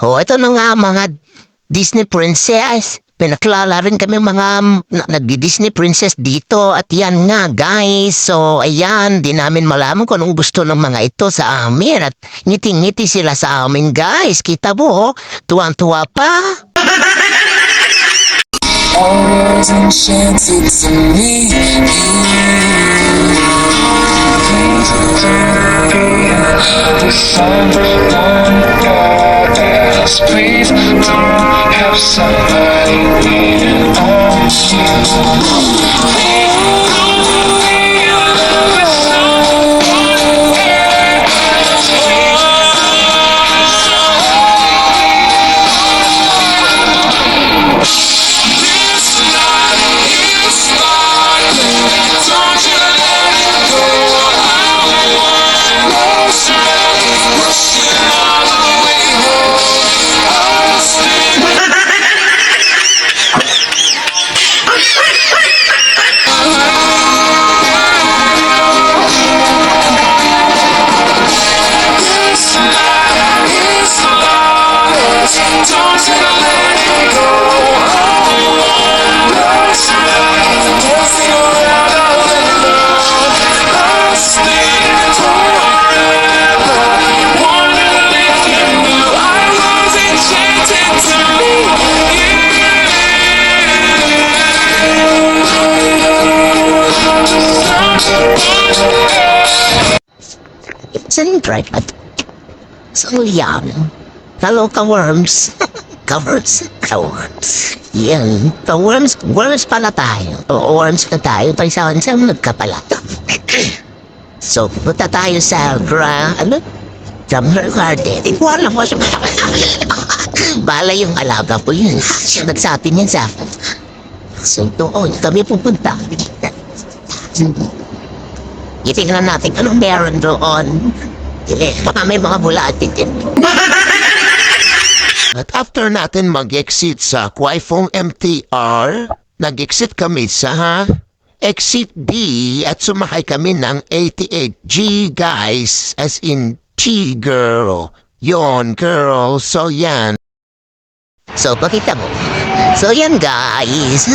Oh, ito na nga mga Disney princess. Pinaklala rin kami mga nagdi-Disney princess dito at yan nga guys. So ayan, di namin malaman kung anong gusto ng mga ito sa amin at ngiti-ngiti sila sa amin guys. Kita mo, tuwang-tuwa pa. Always enchanted to me. The someone for us. Please don't have somebody waiting on Saan drive at sa ulian? Hello, ka-worms. Ka-worms. Yan, ka-worms. Worms pala tayo. O, worms na tayo. Paisawan sa nagkapala. So, punta tayo sa Drummer Garden. Hindi ko alam mo siya. Bala yung alaga ko yun. Siya nagsabi niyan sa akin. So, doon kami pupunta. Itingnan natin anong meron doon. Baka may mga bulati din. At after natin mag-exit sa Quaifong MTR, nag-exit kami sa Exit D at sumakay kami ng 88G guys, as in G girl. Yon girl, so yan. So pakita mo. So yan guys.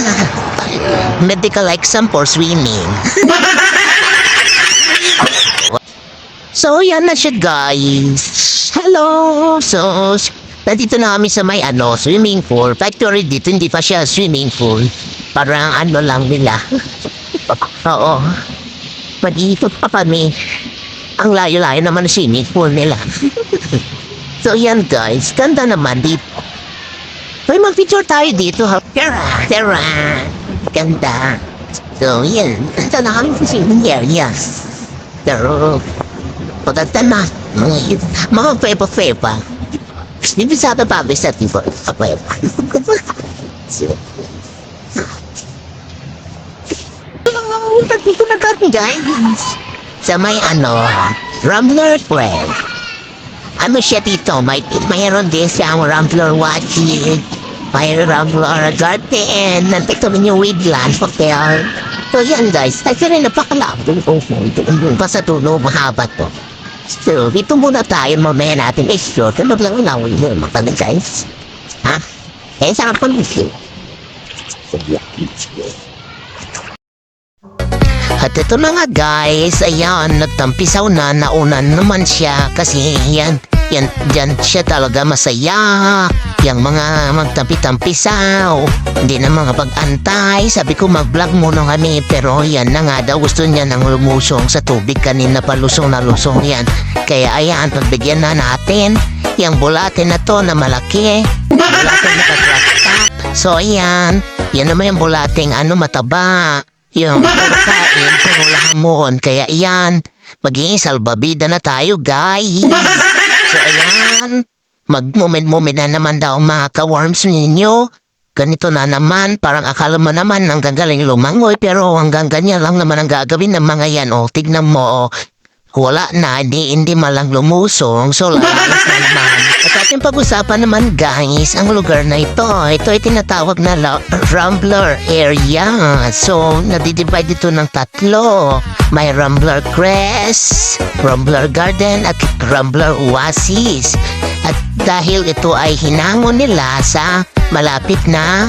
Medical exam for swimming. So, yan na siya, guys. Hello! So, nandito na kami sa may swimming pool. Factory dito, hindi pa siya swimming pool. Parang lang nila. Oo. Mag-iikot pa kami. Ang layo-layo naman na swimming pool nila. So, yan, guys. Ganda naman dito. May mag-picture tayo dito. Tara! Ganda. So, yan. Ganda na kami sa swimming area. Pero, pagkatan na, mga pepa-pepa. Hindi sa atin pa, bisa tipo, pepa. Dito na kami, guys. Sa may Rambler Trail. Ano siya dito? Mayroon din siyang Rambler Watching. May Rambler Garden. Nandito rin yung Woodland Hotel. So yan guys, kasi rin napakalabong doon pa sa tulo, mahaba to. So, dito muna tayo, mamaya natin explore. Ano lang ilawin mo, mga guys? Ha? Eh, saan pa nito? At ito na nga guys, ayan, nagtampisaw na, naunan naman siya kasi yan, dyan siya talaga masaya. Yang mga magtampi-tampisaw, hindi na mga pag-antay. Sabi ko mag-vlog muna kami, pero yan na nga daw, gusto niya nang lumusong sa tubig kanina pa, lusong na lusong yan. Kaya ayan, pagbigyan na natin yung bulate na to na malaki. Bulate na katratak. So ayan, yan naman yung bulating mataba. Yung pagkain, pero lahamon. Kaya iyan, magiging salbabida na tayo, guys. So ayan, mag-moment-moment na naman daw mga ka-worms ninyo. Ganito na naman, parang akala mo naman hanggang galing lumangoy, pero hanggang ganyan lang naman ang gagawin ng mga yan. O, tignan mo, wala na, hindi malang lumusong. So, lalas na naman. At ating pag-usapan naman, guys, ang lugar na ito. Ito ay tinatawag na Rambler area. So, nadidivide ito ng tatlo. May Rambler Crest, Rambler Garden, at Rambler Oasis. At dahil ito ay hinango nila sa malapit na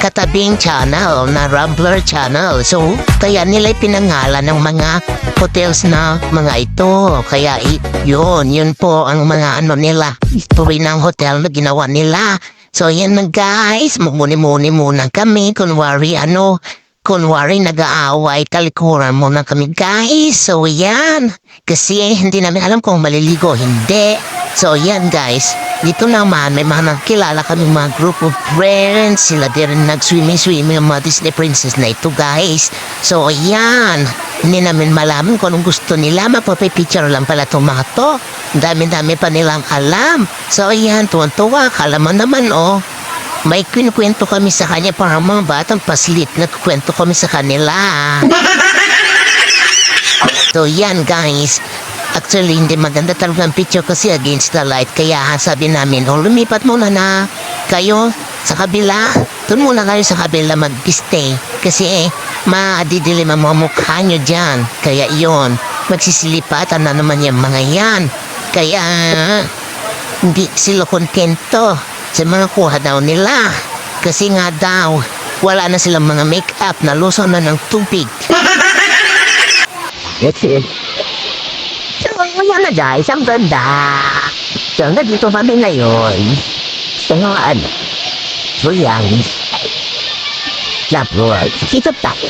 katabing channel na Rambler Channel. So, kaya nila pinangalan ng mga hotels na mga ito. Kaya yun po ang mga nila. Ito rin ang hotel na ginawa nila. So, yan na guys. Mumuni-muni muna kami. Kunwari nag-aaway, talikuran muna kami guys. So, yan. Kasi hindi namin alam kung maliligo. Hindi. So, yan guys. Dito naman, may mga nakilala kami mga group of friends. Sila din nag-swimming ang mga Disney princess na ito, guys. So, ayan. Hindi namin malaman kung anong gusto nila. Mapapipicture lang pala itong mga to. Dami-dami pa nilang alam. So, ayan. Tuwan-tuwa. Kala mo naman, oh. May kinukwento kami sa kanya para mga batang paslit. Nagkwento kami sa kanila. So, yan, guys. Actually, hindi maganda talaga ang picture kasi against the light. Kaya sabi namin, lumipat muna na kayo sa kabila. Doon muna kayo sa kabila mag-stay. Kasi madidilim ang mga mukha nyo dyan. Kaya yon magsisilipatan na naman yung mga yan. Kaya hindi sila kontento sa mga kuha daw nila. Kasi nga daw, wala na silang mga make-up, nalusaw na ng tubig. That's it. So, ngayon na guys, ang ganda. So, nandito kami ngayon. So, so yan. Tapos, dito tayo.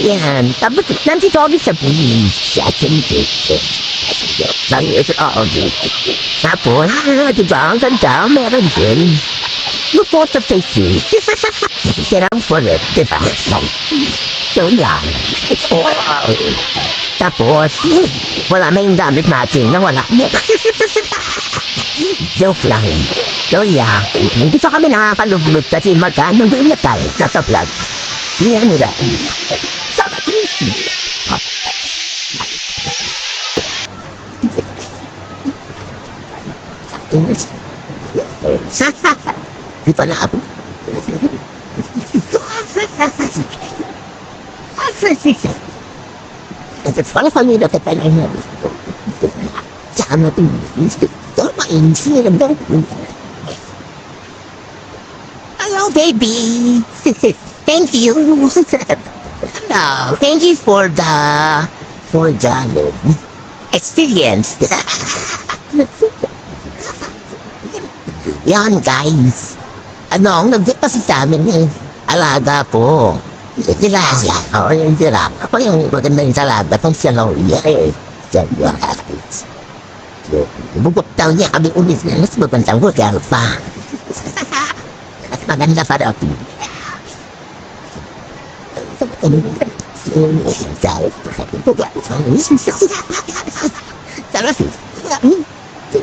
Yan. Tapos, nandito kami sa beach. Tapos, diba, ang ganda, meron din. Photo taking. Sirang forever, diba? So, yan. Tapos, wala na yung gamit natin na wala. Joke lang. So, yeah. Hindi pa kami nakakalublut kasi magkano doon na tayo sa vlog. Yan nila. Di pa na ako. Para kami nakatalan na sama natin hello baby. Thank you. No, thank you for the experience. Yan guys, nag-dip kasi sa amin alaga po. Dilaya, yung dirap. Ako yung maganda yung salada, kung siya lang bubuk daw niya kami ulit na mas magandang hotel pa. At maganda pa daw. Sarap.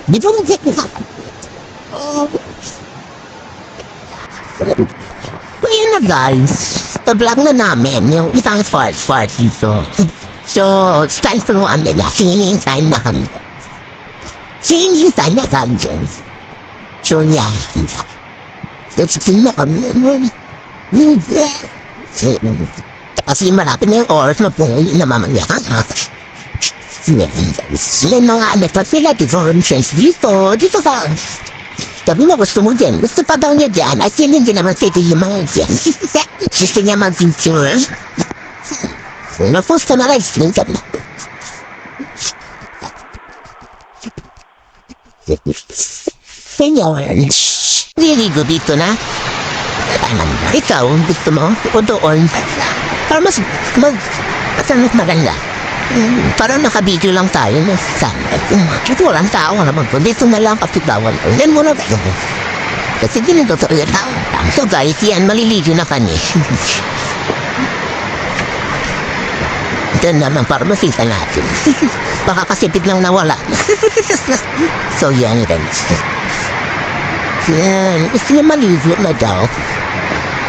Di ba mag-check Kaya na guys, pa-vlog na namin yung isang part dito. So, style ko nung nila, singing time na kami. Singing time na kami dyan. So, yeah. So, singing na kami. Kasi malapit na yung oras na po na mamaya. May mga anak sila dito, dito ka. Sabi mo gusto mo dyan, gusto pa daw niya dyan, at yun hindi naman pwede yung mga dyan. Gusto niya mag-picture. Napost ka na live stream ka na. Ganyan. Liligo dito na. Ikaw, gusto mo? O doon? Para mas maganda. Parang nakabidyo lang tayo na sana. Ito walang tao naman ko. Dito na lang kapitawan. Yan muna tayo. Kasi ginito to yung tao. So guys, yan, maliligo na kami. Ito naman para makita natin. Baka kasipit lang nawala. So yan guys. Yan, gusto niya maligo na daw.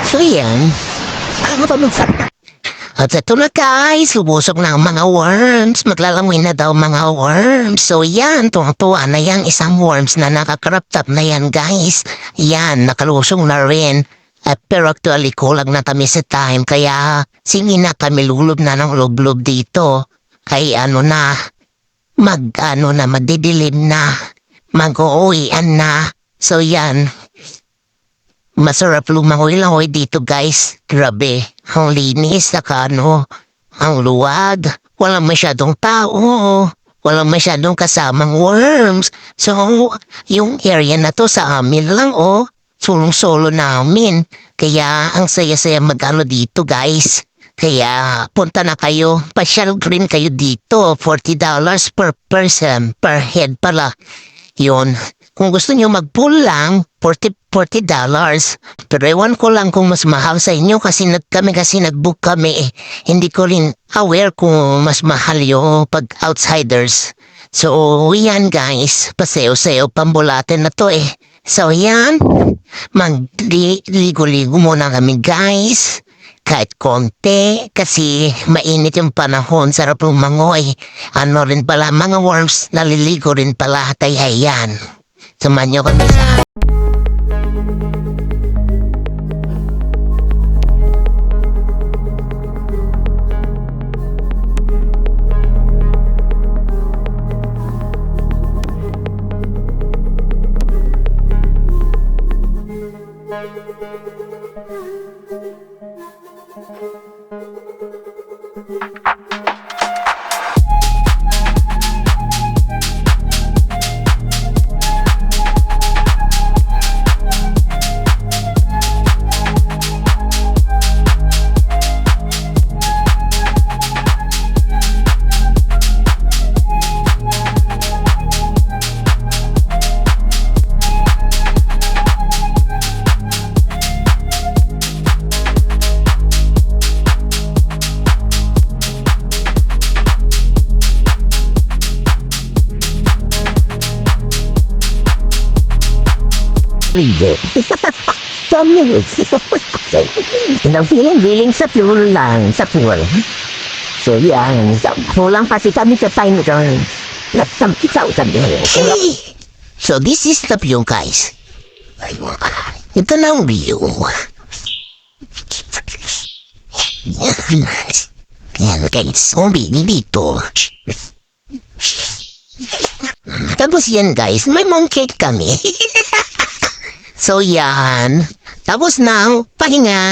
So yan. Ano pa magsabi? At ito na guys, lubusok na ang mga worms. Maglalangoy na daw mga worms. So yan, tuwang-tuwa na yung isang worms na nakakrop top na yan guys. Yan, nakalusong na rin. Pero actually kulang na kami sa time. Kaya sige na kami lulub na ng lublob dito. Kay madidilim na. Mag-uuwian na. So yan. Masarap lumangoy-langoy dito guys. Grabe. Ang linis saka ang luwag. Walang masyadong tao. Walang masyadong kasamang worms. So, yung area na to sa amin lang Sulong-solo namin. Kaya ang saya-saya mag-ano dito guys. Kaya punta na kayo. Pasyal green kayo dito. $40 per person. Per head pala. Yun. Kung gusto nyo mag-pool lang, $40. Pero ewan ko lang kung mas mahal sa inyo kasi nag-book kami. Hindi ko rin aware kung mas mahal yung pag outsiders. So, yan guys. Pasayo-sayo pambulatin na to So, yan. Magligo-ligo muna kami guys. Kahit konti, kasi mainit yung panahon, sarap lumangoy. Ano rin pala, mga worms, naliligo rin pala, kaya yan. Samahan nyo kami sa... Ligo. Feeling sa pool lang, sa pool. So yan, kulang kasi kami sa time doon. Nagsampisaw sa doon. So this is the view guys. Ito na ang view. Yan guys, umili dito. Tapos yan guys, may mooncake kami. So yan. Tapos now, pahinga.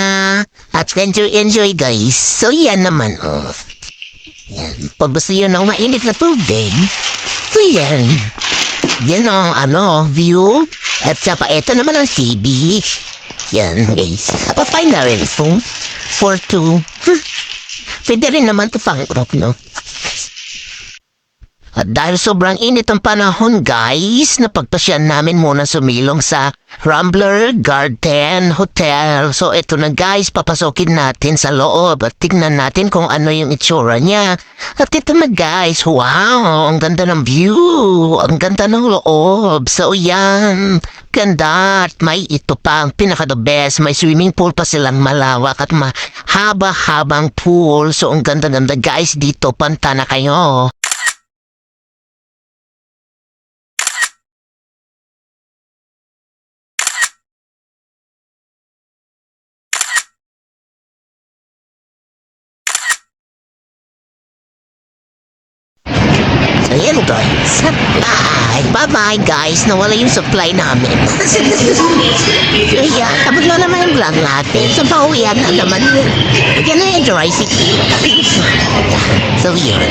At enjoy guys. So yan naman Yan. Pag gusto yun ng mainit na tubig. So yan. Yan ang view. At saka ito naman ang TV. Yan guys. Kapapay na rin po. For two. Pwede rin naman ito pang rock At dahil sobrang init ang panahon guys, napagpasyan namin muna sumilong sa Rambler Garden Hotel. So ito na guys, papasokin natin sa loob at tignan natin kung ano yung itsura niya. At ito na guys, wow, ang ganda ng view, ang ganda ng loob. So yan, ganda at may ito pa ang pinaka-the best, may swimming pool pa silang malawak at mahaba-habang pool. So ang ganda-ganda guys dito, punta na kayo. Ayan guys. Bye-bye guys. Nawala yung supply namin. Ayan. Tapos na naman yung vlog natin. So pauwian na naman. Yan na yung dry city. So yun.